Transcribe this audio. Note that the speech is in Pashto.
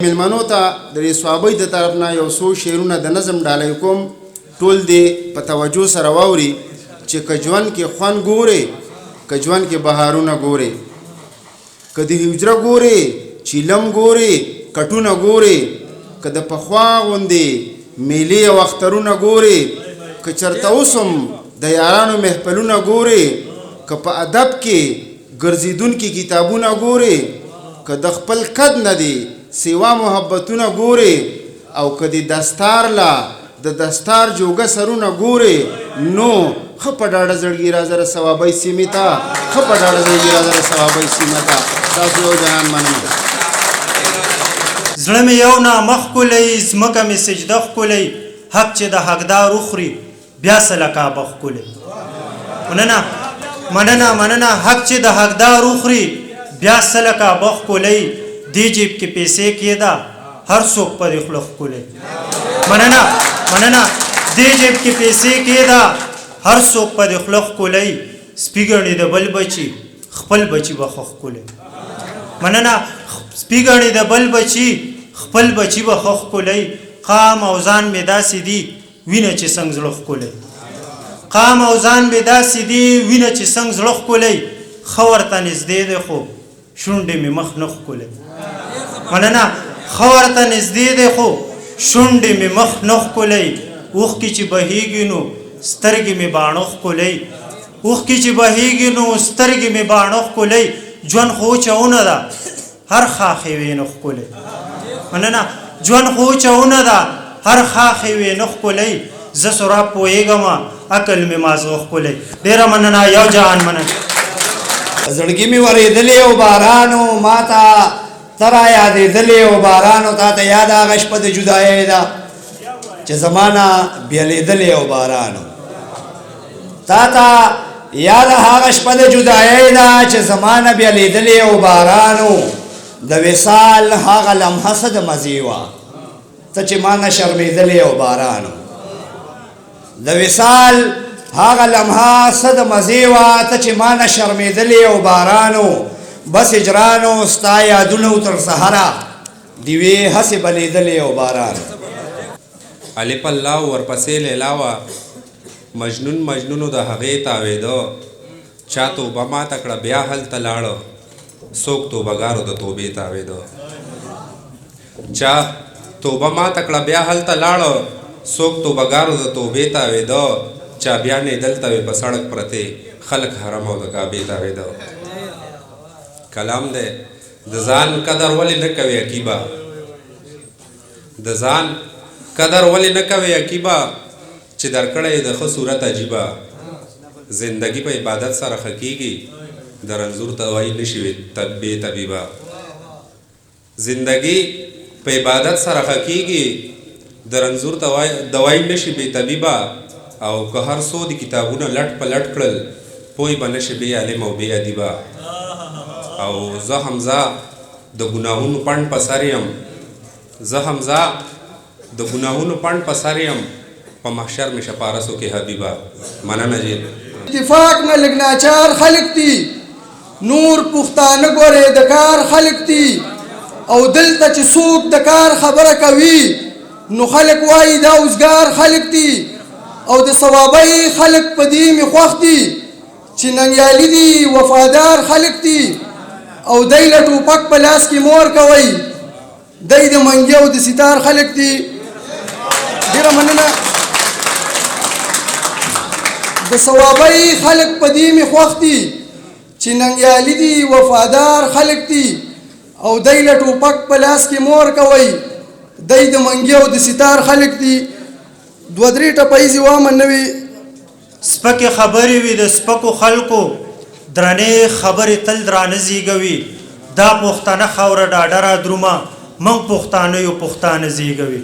ملمنو ته د دې صحابۍ د طرف نه یو څو شعرونه د نظم ډالۍ کوم ټول دې په توجه سره واوري چې که ژوند کې خوند ګورې که ژوند کې بهارونه ګورې که د حجره ګورې چیلم ګورې کټونه ګورې که د پخوا غوندې میلې او اخترونه ګورې که چېرته اوس هم د یارانو محفلونه ګورې که په ادب کې ګرځېدونکي کتابونه ګورې که د خپل قد نه دی سیوا محبتونه ګورې او که د دستار لا د دستار جوګه سرونه ګورې نو ښه په ډاډه زړګي راځه د ثوابۍ سیمې ته ښه په ډاډه زړګي راځه د ثوابۍ سیمې ته تاسو یو جهان مننه زړه مې یو نامه ښکلی ځمکه مې سجده ښکلی حق چې د حقدار وخوري بیا سله کعبه ښکلی مننه حق چې د حقدار وخوري بیا سله کعبه ښکلی دی جیب کې پیسې کېده هر څوک په دې خوله ښکلی مننه دی جیب کې پیسې کېده هر څوک په دې خوله ښکلی سپي ګڼي د بل بچي خپل بچي به ښه ښکلی مننه سپي ګڼي د بل بچي خپل بچي به ښه ښکلی قام او ځان مې داسې دي وینه چې څنګه زړه ښکلی قام او ځان مې داسې دي وینه چې څنګه زړه ښکلی ښه ورته نږدې دی خو شونډې مې مخ نه ښکلی مننه ښه ورته نږدې دی خو شونډې مې مخ نه ښکلی اوښکې چې بهیږي نو سترګې مې باڼه ښکلی اوښکې چې بهیږي نو سترګې مې باڼه ښکلی ژوند خو چونه ده هر خاښې وې نه ښکلی مننه ژوند خو چونه ده هر خاښې وې نه ښکلی زه سراب پوهېږم عقل مې مازغه ښکلی ډېره مننه یو جهان مننه زړګي مې ورېدلې او بارانو ما ته ته را یادېدلې او بارانو تا ته یاد هغه شپه د جدایۍ ده چې زمانه بیلېدلې او بارانو تا ته یاد هغه شپه د جدایۍ ده چې زمانه بیلېدلې او بارانو د وصال هغه لمحه څه د مزې وه ته چې ما نه شرمېدلې او بارانو د وصال هغه لمحه څه د مزې وه ته چې ما نه شرمېدلې او بارانو بس اجرانو ستا یادونه تر سهره دیوې هسې بلیدلې او بارانو الف الله ورپسې لیلا وه مجنونو د هغې تاوېده چا توبه ماته کړه بیا هلته لاړه څوک توبهګارو د توبې تاوېده چا توبه ماته کړه بیا هلته لاړه څوک توبهګارو د توبې تاوېده چا بیا نه دلته وې په سړک پرتې خلک حرم او د کعبې تاوېده کلام دی د ځان قدر ولې نه کوي عقیبه د ځان قدر ولې نه کوي عقیبه چې درکړی د ښه صورت عجیبه زندگی په عبادت سره ښه کېږي د رنځور دوايي نه شي بې طبیبه زندگی په عبادت سره ښه کېږي د رنځور دوايي نه شي بې طبیبه او که هر څو د کتابونه لټ په لټ کړل پوی به نه شي بې علم او بې ادیبه او زه حمزه د ګناهونو پڼ په سر یم زه حمزه د ګناهونو پڼ په سر یم په محشر مې شپارسو کې حبیبه مننه جی اتفاق نه لږ ناچار خلق دي نور پښتانه ګورې د کار خلق دي او دلته چې څوک د کار خبره کوي نو خلق وایي دا اوزګار خلق دي او د ثوابۍ خلق په دې مې خوښ دي چې ننګیالي دي وفادار خلق دي او دی له ټوپک په لاس کې مور کوي دی د منګي او د ستار خلق دي ډېره مننه د ثوابۍ خلق په دې مې خوښ دي چې ننګیالي دي وفادار خلق دي او دی له ټوپک په لاس کې مور کوي دی د منګي او د ستار خلق دي دوه درې ټپیزې وامه نه وي سپکې خبرې وي د سپکو خلکو درنې خبرې تل درانه زیږوي دا پښتانه خاوره ډاډه را درومه موږ پښتانه یو پښتانه زیږوي